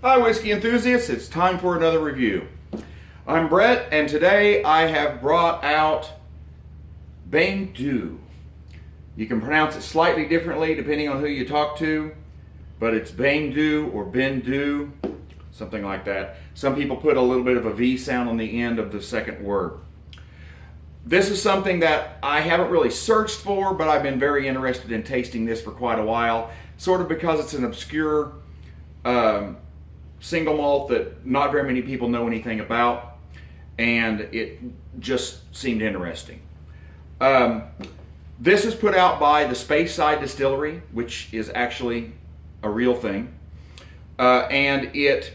Hi whiskey enthusiasts, it's time for another review. I'm Brett and today I have brought out Beinn Dubh. You can pronounce it slightly differently depending on who you talk to, but it's Beinn Dubh or Beinn Dubh, something like that. Some people put a little bit of a V sound on the end of the second word. This is something that I haven't really searched for, but I've been very interested in tasting this for quite a while, sort of because it's an obscure single malt that not very many people know anything about, and it just seemed interesting. This is put out by the Speyside Distillery, which is actually a real thing, and it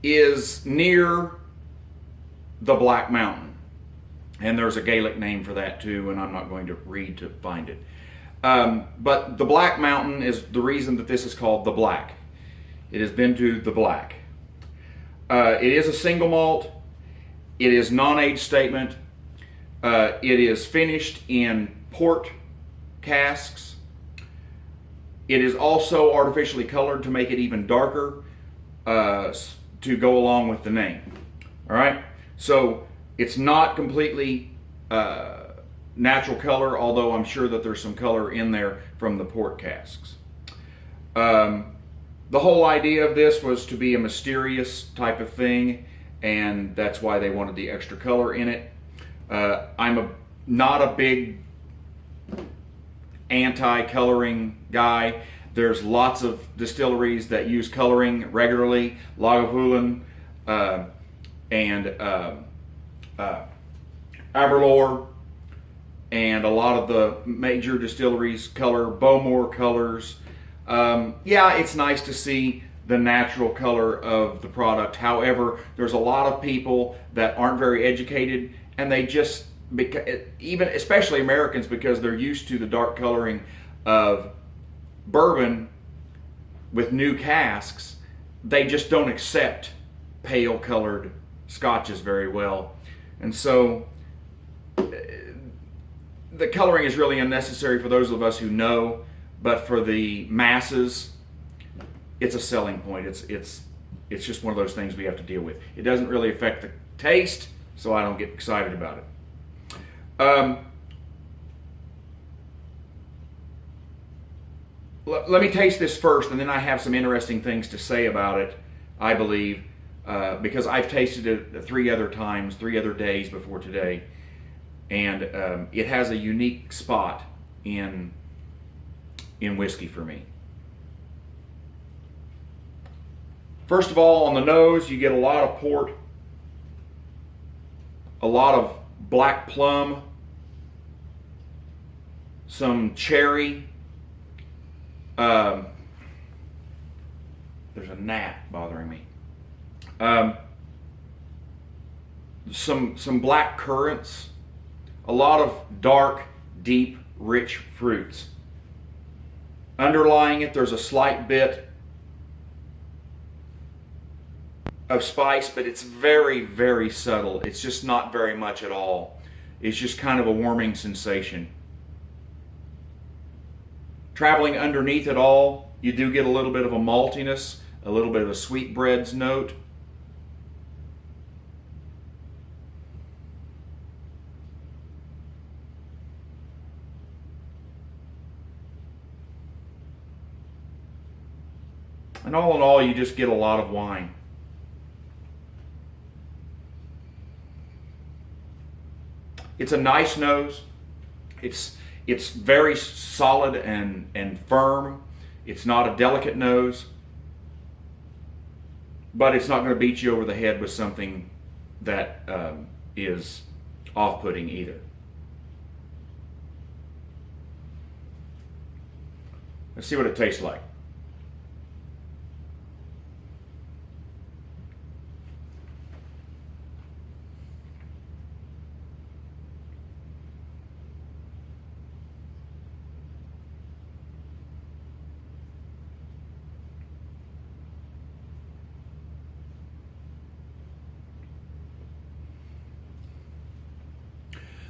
is near the Black Mountain, and there's a Gaelic name for that too, and I'm not going to read to find it. But the Black Mountain is the reason that this is called the Black. It has Beinn Dubh the Black. It is a single malt. It is non-age statement. It is finished in port casks. It is also artificially colored to make it even darker to go along with the name. All right, so it's not completely natural color, although I'm sure that there's some color in there from the port casks. The whole idea of this was to be a mysterious type of thing, and that's why they wanted the extra color in it. I'm not a big anti-coloring guy. There's lots of distilleries that use coloring regularly. Lagavulin and Aberlour, and a lot of the major distilleries color. Bowmore colors. Yeah, it's nice to see the natural color of the product. However, there's a lot of people that aren't very educated, and they just, even especially Americans, because they're used to the dark coloring of bourbon with new casks, they just don't accept pale colored scotches very well. And so the coloring is really unnecessary for those of us who know, but for the masses, it's a selling point. It's just one of those things we have to deal with. It doesn't really affect the taste, so I don't get excited about it. Let me taste this first, and then I have some interesting things to say about it, I believe, because I've tasted it 3 other times, 3 other days before today, and it has a unique spot in whiskey for me. First of all, on the nose, you get a lot of port, a lot of black plum, some cherry. There's a gnat bothering me. Some black currants, a lot of dark, deep, rich fruits. Underlying it, there's a slight bit of spice, but it's very, very subtle. It's just not very much at all. It's just kind of a warming sensation. Traveling underneath it all, you do get a little bit of a maltiness, a little bit of a sweetbreads note. And all in all, you just get a lot of wine. It's a nice nose. It's very solid and firm. It's not a delicate nose, but it's not going to beat you over the head with something that is off-putting either. Let's see what it tastes like.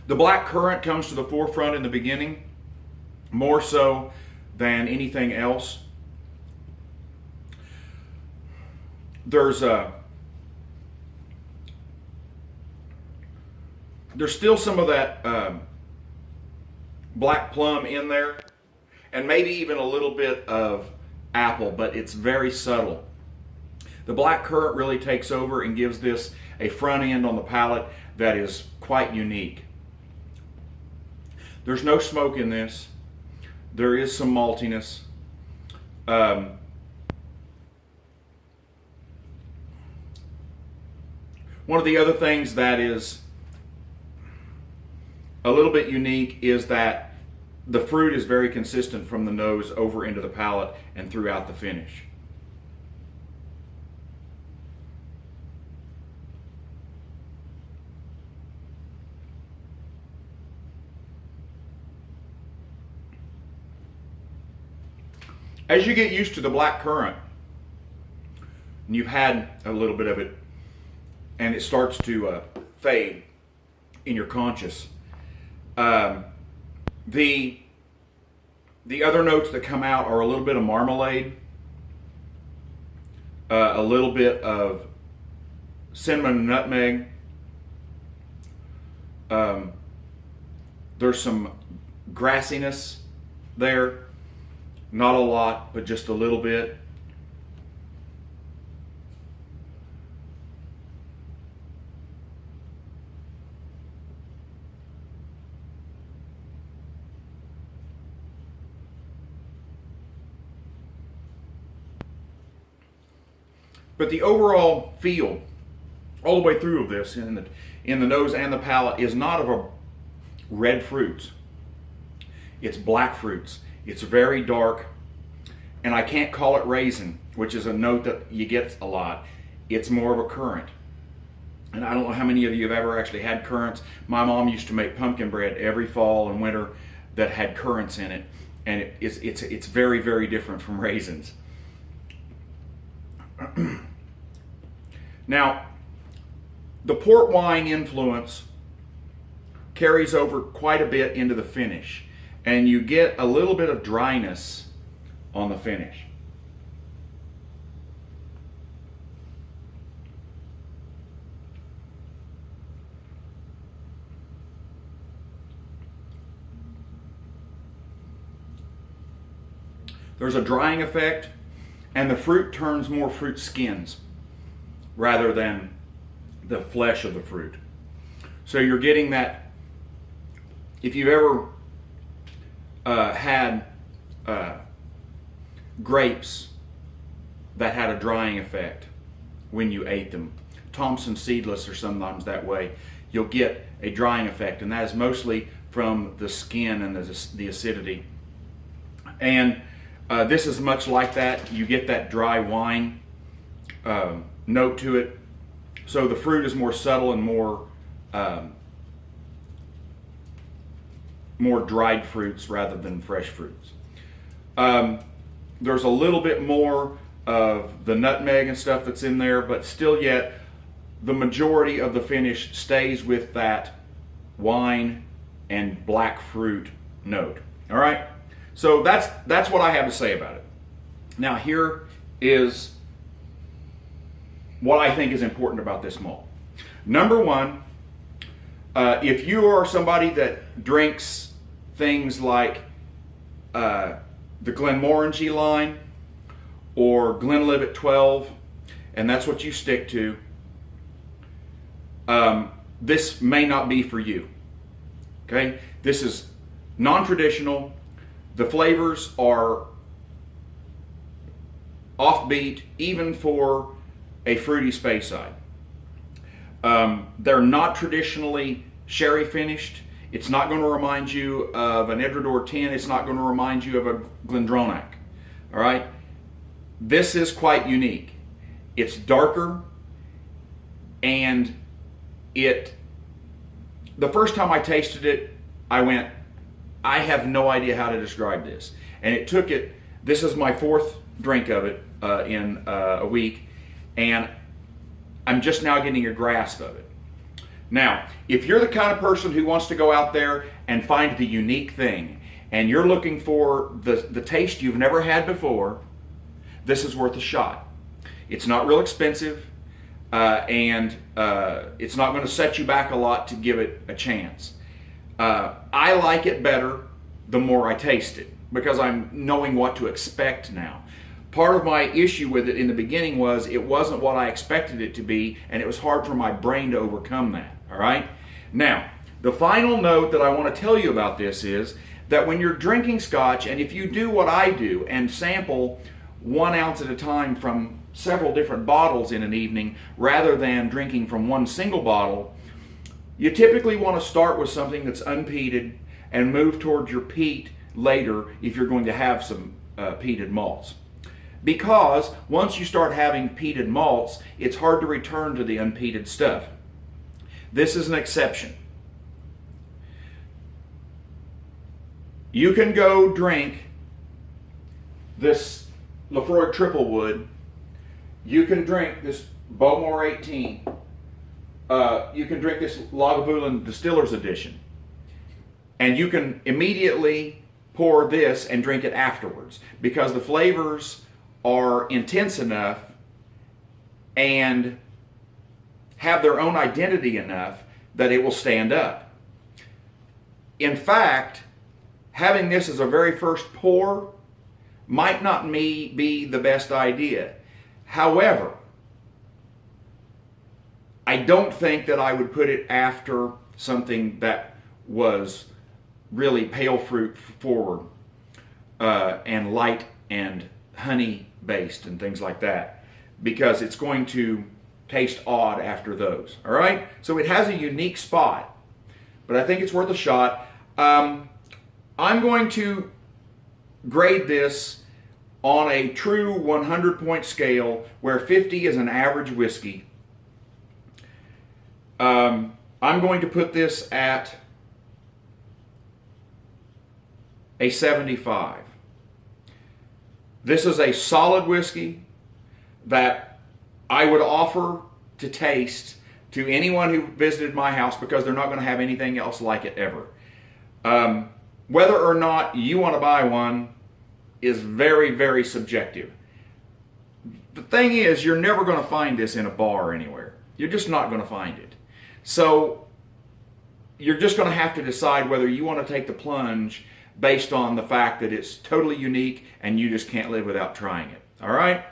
The black currant comes to the forefront in the beginning, more so than anything else. there's still some of that black plum in there, and maybe even a little bit of apple, but it's very subtle. The black currant really takes over and gives this a front end on the palate that is quite unique. There's no smoke in this. There is some maltiness. One of the other things that is a little bit unique is that the fruit is very consistent from the nose over into the palate and throughout the finish. As you get used to the black currant, and you've had a little bit of it, and it starts to fade in your conscious, the other notes that come out are a little bit of marmalade, a little bit of cinnamon and nutmeg. There's some grassiness there. Not a lot, but just a little bit. But the overall feel, all the way through of this, in the nose and the palate, is not of a red fruits. It's black fruits. It's very dark, and I can't call it raisin, which is a note that you get a lot. It's more of a currant. And I don't know how many of you have ever actually had currants. My mom used to make pumpkin bread every fall and winter that had currants in it, and it's very, very different from raisins. Now, the port wine influence carries over quite a bit into the finish, and you get a little bit of dryness on the finish. There's a drying effect, and the fruit turns more fruit skins rather than the flesh of the fruit. So you're getting that. If you've ever had grapes that had a drying effect when you ate them, Thompson seedless are sometimes that way, you'll get a drying effect, and that is mostly from the skin and the acidity. And this is much like that. You get that dry wine note to it. So the fruit is more subtle and more dried fruits rather than fresh fruits. There's a little bit more of the nutmeg and stuff that's in there, but still yet the majority of the finish stays with that wine and black fruit note. All right? So that's what I have to say about it. Now here is what I think is important about this malt. Number one, if you are somebody that drinks things like the Glenmorangie line or Glenlivet 12, and that's what you stick to, this may not be for you. Okay? This is non-traditional. The flavors are offbeat, even for a fruity Speyside. They're not traditionally sherry finished. It's not going to remind you of an Edredor 10. It's not going to remind you of a Glendronach. All right? This is quite unique. It's darker, and the first time I tasted it, I went, I have no idea how to describe this. And this is my fourth drink of it in a week, and I'm just now getting a grasp of it. Now, if you're the kind of person who wants to go out there and find the unique thing, and you're looking for the taste you've never had before, this is worth a shot. It's not real expensive, and it's not going to set you back a lot to give it a chance. I like it better the more I taste it, because I'm knowing what to expect now. Part of my issue with it in the beginning was it wasn't what I expected it to be, and it was hard for my brain to overcome that. All right? Now, the final note that I want to tell you about this is that when you're drinking Scotch, and if you do what I do and sample 1 ounce at a time from several different bottles in an evening rather than drinking from one single bottle, you typically want to start with something that's unpeated and move towards your peat later if you're going to have some peated malts. Because once you start having peated malts, it's hard to return to the unpeated stuff. This is an exception. You can go drink this Lafroig Triple Wood. You can drink this Bowmore 18. You can drink this Lagavulin Distiller's Edition. And you can immediately pour this and drink it afterwards, because the flavors are intense enough and have their own identity enough that it will stand up. In fact, having this as a very first pour might not be the best idea. However, I don't think that I would put it after something that was really pale fruit forward and light and honey based and things like that, because it's going to taste odd after those. All right, so it has a unique spot, but I think it's worth a shot. I'm going to grade this on a true 100-point scale, where 50 is an average whiskey. I'm going to put this at a 75. This is a solid whiskey that I would offer to taste to anyone who visited my house, because they're not going to have anything else like it ever. Whether or not you want to buy one is very, very subjective. The thing is, you're never going to find this in a bar anywhere. You're just not going to find it. So you're just going to have to decide whether you want to take the plunge based on the fact that it's totally unique and you just can't live without trying it. All right?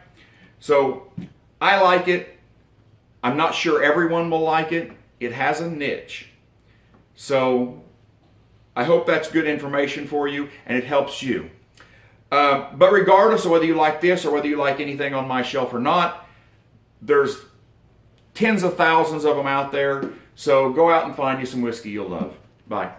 So I like it. I'm not sure everyone will like it. It has a niche. So I hope that's good information for you and it helps you. But regardless of whether you like this or whether you like anything on my shelf or not, there's tens of thousands of them out there. So go out and find you some whiskey you'll love. Bye.